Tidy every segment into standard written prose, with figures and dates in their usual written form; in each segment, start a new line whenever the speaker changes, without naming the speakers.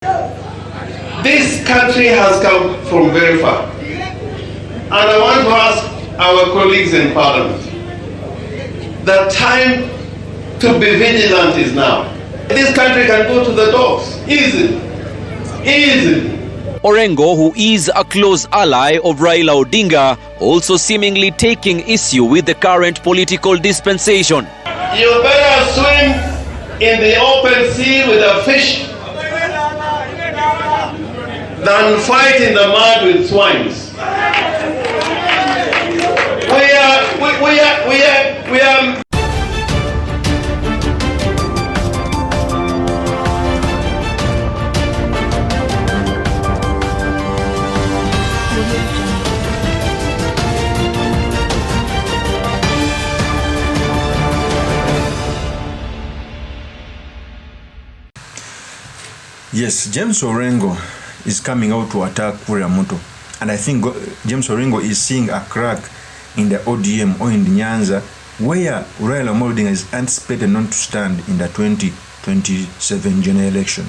This country has come from very far. And I want to ask our colleagues in Parliament, the time to be vigilant is now. This country can go to the dogs easily.
Orengo, who is a close ally of Raila Odinga, also seemingly taking issue with the current political dispensation.
You better swim in the open sea with a fish than fight in the mud with swines. We are
Yes, James Orengo is coming out to attack Kuriamuto. And I think James Orengo is seeing a crack in the ODM or in the NYANZA where Raila Odinga is anticipated not to stand in the 2027 general election.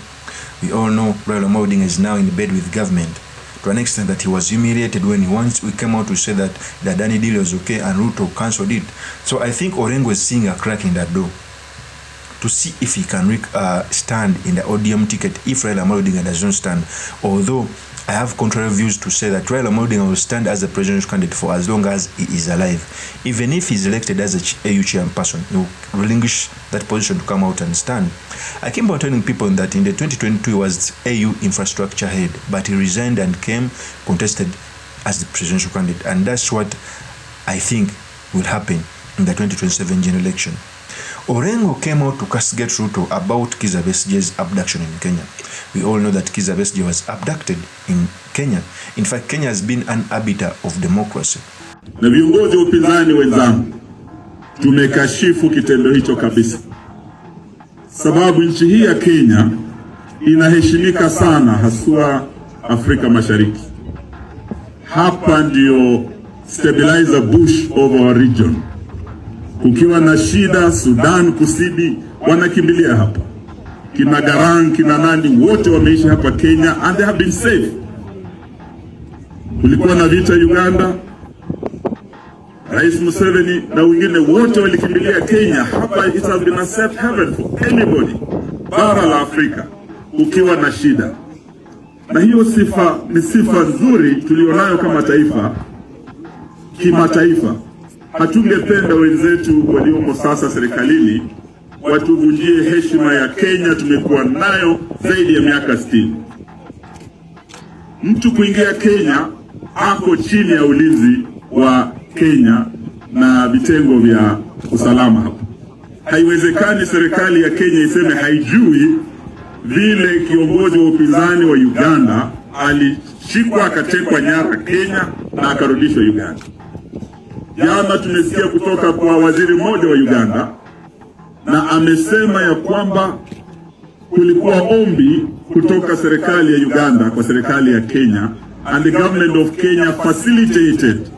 We all know Raila Odinga is now in bed with government to an extent that he was humiliated when we came out to say that the Adani deal was okay and Ruto cancelled it. So I think Orengo is seeing a crack in that door to see if he can stand in the ODM ticket if Raila Odinga does not stand. Although I have contrary views to say that Raila Odinga will stand as a presidential candidate for as long as he is alive. Even if he is elected as an AU chairperson, he will relinquish that position to come out and stand. I came out telling people that in the 2022 he was AU infrastructure head, but he resigned and came contested as the presidential candidate. And that's what I think will happen in the 2027 general election. Orengo came out to castigate Ruto about Kizza Besigye's abduction in Kenya. We all know that Kizza Besigye was abducted in Kenya. In fact, Kenya has been an arbiter of democracy.
Na viongozi wa upinzani wenzangu, tumekashifu kitendo hicho kabisa. Sababu nchi hii ya Kenya inaheshimika sana haswa Afrika Mashariki. Hapa ndio stabilizer bush of our region. Kukiwa na shida Sudan Kusini wanakimbilia hapa. Kina Garang, kina nani wote wameishi hapa Kenya and they have been safe. Kulikuwa na vita Uganda, Rais Museveni na wengine wote walikimbilia Kenya. Hapa it has been a safe haven for anybody. Bara la Afrika kukiwa na shida. Na hiyo sifa ni sifa nzuri tulionayo kama taifa kimataifa. Hatungependa wenzetu waliomo sasa serikalini watuvunjie heshima ya Kenya tumekuwa nayo zaidi ya miaka 60. Mtu kuingia Kenya ako chini ya ulinzi wa Kenya na vitengo vya usalama hapo. Haiwezekani serikali ya Kenya iseme haijui vile kiongozi wa upinzani wa Uganda alishikwa akatekwa nyara Kenya na akarudishwa Uganda. Jana tumesikia kutoka kwa waziri mmoja wa Uganda na amesema ya kwamba kulikuwa ombi kutoka serikali ya Uganda kwa serikali ya Kenya and the government of Kenya facilitated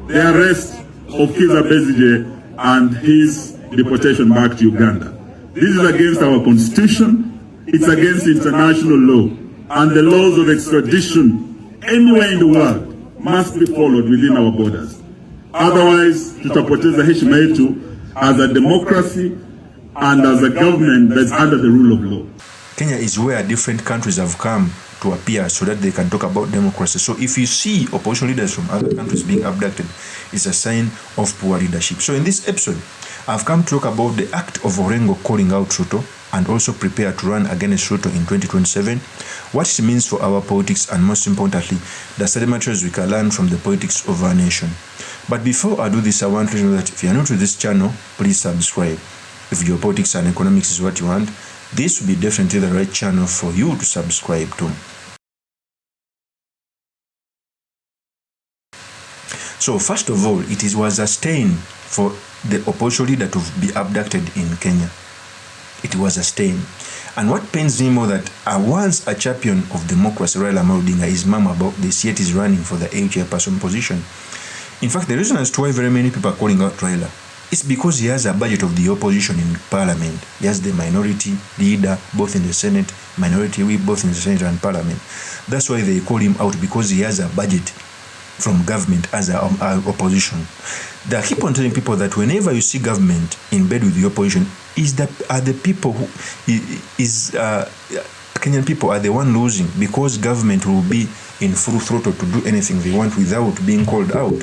the arrest of Kizza Besigye and his deportation back to Uganda. This is against our constitution, it's against international law, and the laws of extradition anywhere in the world must be followed within our borders. Otherwise, tutapoteza heshima yetu as a democracy and as a government that's under the rule of law.
Kenya is where different countries have come to appear so that they can talk about democracy. So if you see opposition leaders from other countries being abducted, it's a sign of poor leadership. So in this episode, I've come to talk about the act of Orengo calling out Ruto and also prepare to run against Ruto in 2027, what it means for our politics, and most importantly, the sedimentaries we can learn from the politics of our nation. But before I do this, I want to know that if you are new to this channel, please subscribe. If geopolitics and economics is what you want, this will be definitely the right channel for you to subscribe to. So first of all, it was a stain for the opposition leader to be abducted in Kenya. It was a stain. And what pains me more that once a champion of democracy, Raila Odinga, is mum about this, yet is running for the AU chairperson position. In fact, the reason as to why very many people are calling out Raila It's because he has a budget of the opposition in parliament. He has the minority leader, both in the Senate, minority whip, both in the Senate and parliament. That's why they call him out, because he has a budget from government as an opposition. They keep on telling people that whenever you see government in bed with the opposition, are the people who Kenyan people are the one losing, because government will be in full throttle to do anything they want without being called out.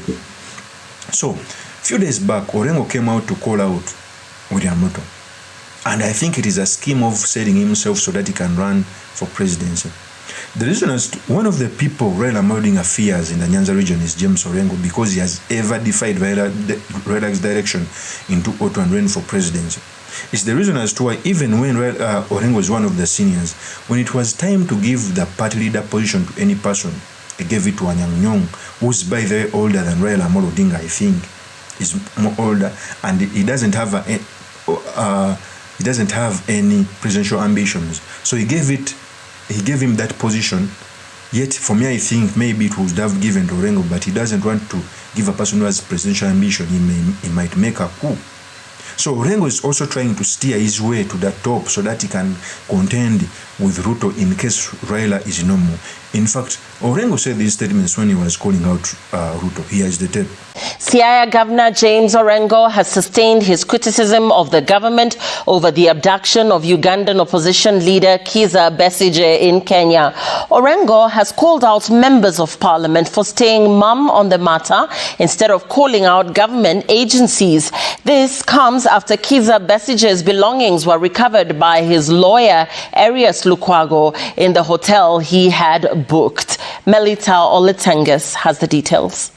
So, a few days back, Orengo came out to call out William Ruto. And I think it is a scheme of selling himself so that he can run for presidency. The reason is one of the people RAILA molding affairs in the NYANZA region is James Orengo, because he has ever defied RAILA's direction into auto and run for presidency. It's the reason as to why even when Orengo was one of the seniors, when it was time to give the party leader position to any person, he gave it to Anyang, who's by the way older than Raila Amolo Odinga, I think. He's more older, and he doesn't have any presidential ambitions. So he gave him that position. Yet for me, I think maybe it would have given to Orengo, but he doesn't want to give a person who has presidential ambition. He might make a coup. So Orengo is also trying to steer his way to the top so that he can contend with Ruto in case Raila is no more. In fact, Orengo said these statements when he was calling out Ruto. Here is the tape.
Siaya Governor James Orengo has sustained his criticism of the government over the abduction of Ugandan opposition leader Kizza Besigye in Kenya. Orengo has called out members of parliament for staying mum on the matter instead of calling out government agencies. This comes after Kizza Besigye's belongings were recovered by his lawyer, Arias Lukwago, in the hotel he had booked. Melita Oletenges has the details.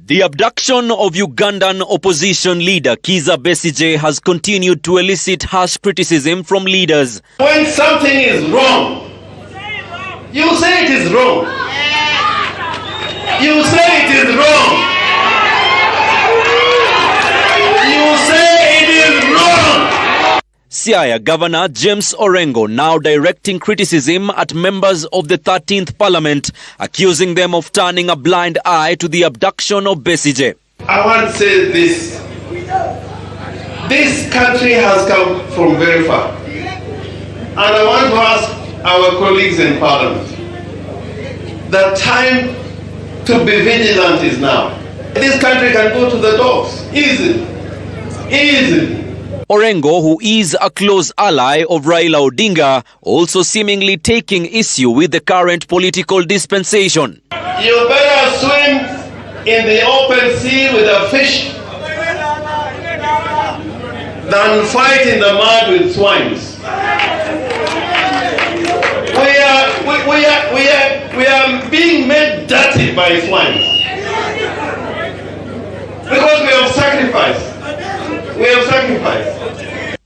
The abduction of Ugandan opposition leader Kizza Besigye has continued to elicit harsh criticism from leaders.
When something is wrong, you say it is wrong. You say it is wrong. You say it is wrong.
Siaya Governor James Orengo now directing criticism at members of the 13th Parliament, accusing them of turning a blind eye to the abduction of Besigye.
I want to say this. This country has come from very far. And I want to ask our colleagues in Parliament, the time to be vigilant is now. This country can go to the dogs easily. Easily.
Orengo, who is a close ally of Raila Odinga, also seemingly taking issue with the current political dispensation.
You better swim in the open sea with a fish than fight in the mud with swines. We are being made dirty by swines because we have sacrificed. We have sacrificed.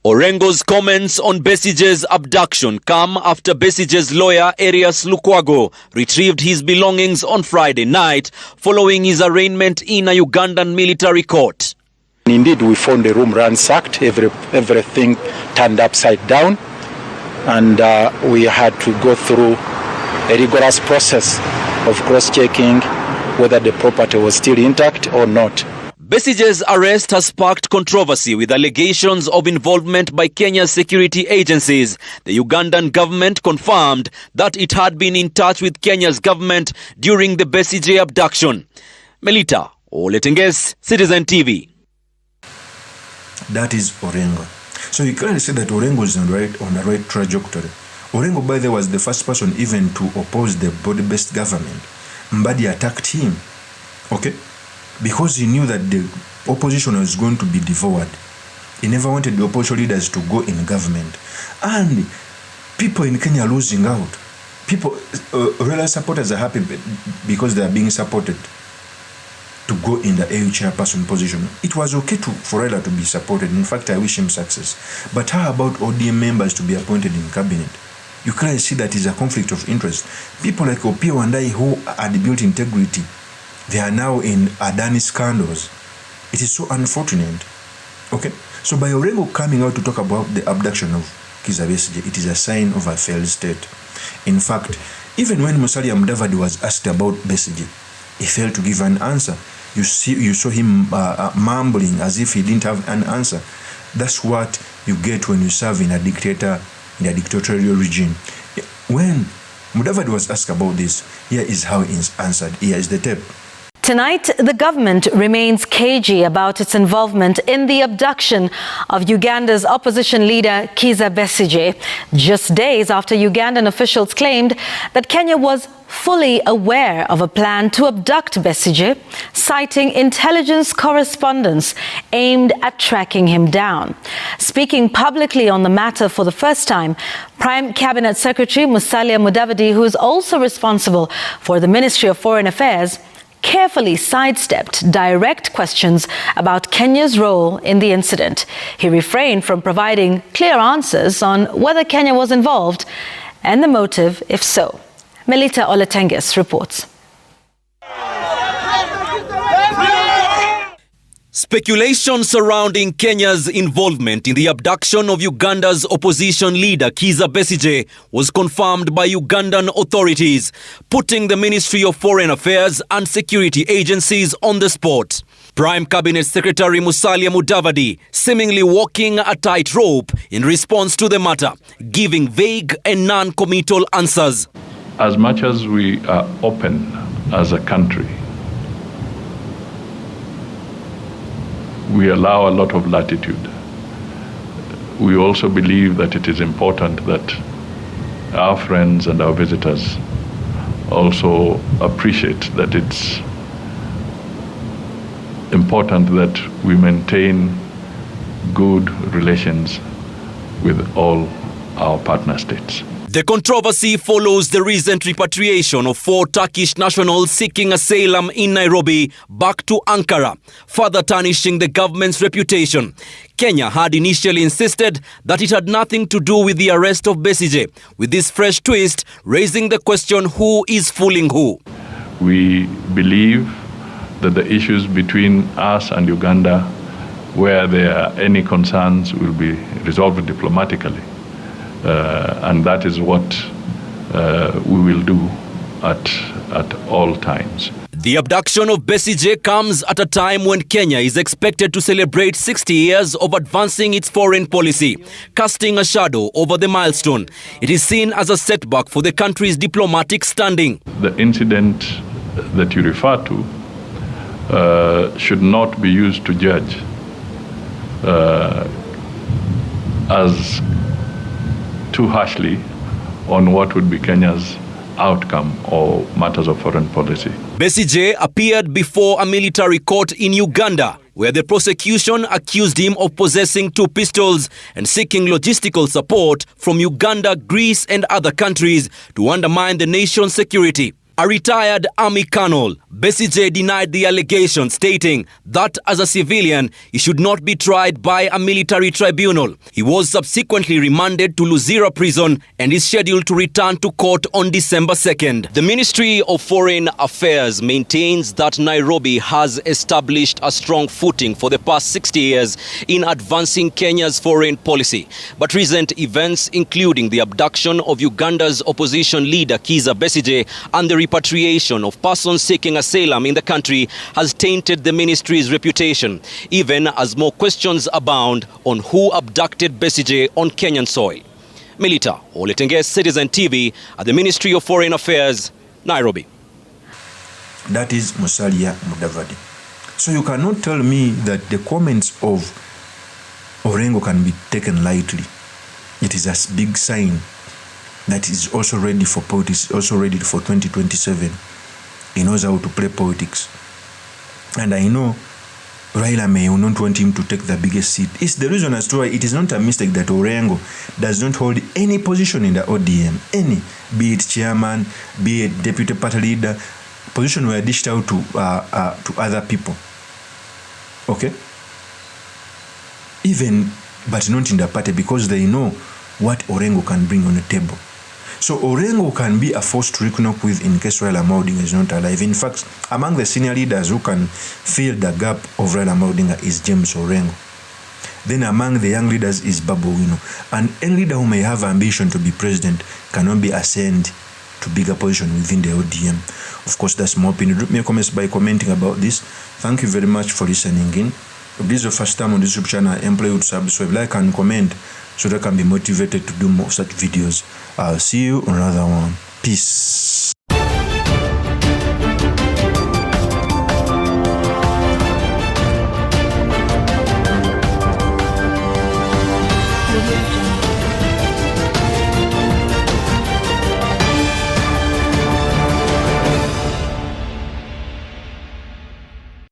Orengo's comments on Besigye's abduction come after Besigye's lawyer Arias Lukwago retrieved his belongings on Friday night following his arraignment in a Ugandan military court.
Indeed, we found the room ransacked, everything turned upside down, and we had to go through a rigorous process of cross-checking whether the property was still intact or not.
Besigye's arrest has sparked controversy with allegations of involvement by Kenya's security agencies. The Ugandan government confirmed that it had been in touch with Kenya's government during the Besigye abduction. Melita Oletenges, Citizen TV.
That is Orengo. So you can't say that Orengo is on the right trajectory. Orengo, by the way, was the first person even to oppose the body-based government. Mbadi attacked him. Okay? Because he knew that the opposition was going to be devoured. He never wanted the opposition leaders to go in government. And people in Kenya are losing out. People, Raila supporters are happy because they are being supported to go in the AU chairperson position. It was okay for Raila to be supported. In fact, I wish him success. But how about ODM members to be appointed in cabinet? You can't see that is a conflict of interest. People like Opio and I who had built integrity, they are now in Adani scandals. It is so unfortunate. Okay? So by Orengo coming out to talk about the abduction of Kizza Besigye, it is a sign of a failed state. In fact, even when Musalia Mudavadi was asked about Besigye, he failed to give an answer. You saw him mumbling as if he didn't have an answer. That's what you get when you serve in a dictatorial regime. When Mudavadi was asked about this, here is how he answered. Here is the tape.
Tonight, the government remains cagey about its involvement in the abduction of Uganda's opposition leader Kizza Besigye, just days after Ugandan officials claimed that Kenya was fully aware of a plan to abduct Besigye, citing intelligence correspondence aimed at tracking him down. Speaking publicly on the matter for the first time, Prime Cabinet Secretary Musalia Mudavadi, who is also responsible for the Ministry of Foreign Affairs, carefully sidestepped direct questions about Kenya's role in the incident. He refrained from providing clear answers on whether Kenya was involved and the motive, if so. Melita Oletenges reports.
Speculation surrounding Kenya's involvement in the abduction of Uganda's opposition leader Kizza Besigye was confirmed by Ugandan authorities, putting the Ministry of Foreign Affairs and security agencies on the spot. Prime Cabinet Secretary Musalia Mudavadi seemingly walking a tightrope in response to the matter, giving vague and non-committal answers.
As much as we are open as a country, we allow a lot of latitude. We also believe that it is important that our friends and our visitors also appreciate that it's important that we maintain good relations with all our partner states.
The controversy follows the recent repatriation of 4 Turkish nationals seeking asylum in Nairobi back to Ankara, further tarnishing the government's reputation. Kenya had initially insisted that it had nothing to do with the arrest of Besigye, with this fresh twist raising the question, who is fooling who?
We believe that the issues between us and Uganda, where there are any concerns, will be resolved diplomatically. And that is what we will do at all times.
The abduction of Besigye comes at a time when Kenya is expected to celebrate 60 years of advancing its foreign policy, casting a shadow over the milestone. It is seen as a setback for the country's diplomatic standing.
The incident that you refer to should not be used to judge as too harshly on what would be Kenya's outcome or matters of foreign policy.
Besigye appeared before a military court in Uganda, where the prosecution accused him of possessing 2 pistols and seeking logistical support from Uganda, Greece and other countries to undermine the nation's security. A retired army colonel, Besigye denied the allegation, stating that as a civilian, he should not be tried by a military tribunal. He was subsequently remanded to Luzira prison and is scheduled to return to court on December 2nd. The Ministry of Foreign Affairs maintains that Nairobi has established a strong footing for the past 60 years in advancing Kenya's foreign policy. But recent events, including the abduction of Uganda's opposition leader Kizza Besigye and the repatriation of persons seeking asylum in the country, has tainted the ministry's reputation, even as more questions abound on who abducted Besigye on Kenyan soil. Melita Oletenges, Citizen TV at the Ministry of Foreign Affairs, Nairobi.
That is Musalia Mudavadi. So you cannot tell me that the comments of Orengo can be taken lightly. It is a big sign that is also ready for politics, also ready for 2027. He knows how to play politics. And I know RAILA may not want him to take the biggest seat. It's the reason as to why it is not a mistake that Orengo does not hold any position in the ODM. Any, be it chairman, be it deputy party leader, position were dished out to other people. Okay? Even, but not in the party, because they know what Orengo can bring on the table. So Orengo can be a force to reckon up with in case Raila Odinga is not alive. In fact, among the senior leaders who can fill the gap of Raila Odinga is James Orengo. Then among the young leaders is Babu Wino. And any leader who may have ambition to be president cannot be assigned to bigger position within the ODM. Of course, that's my opinion. Drop me a comments by commenting about this. Thank you very much for listening in. If this is your first time on this YouTube channel, employee would subscribe, like and comment so that I can be motivated to do more such videos. I'll see you on another one. Peace.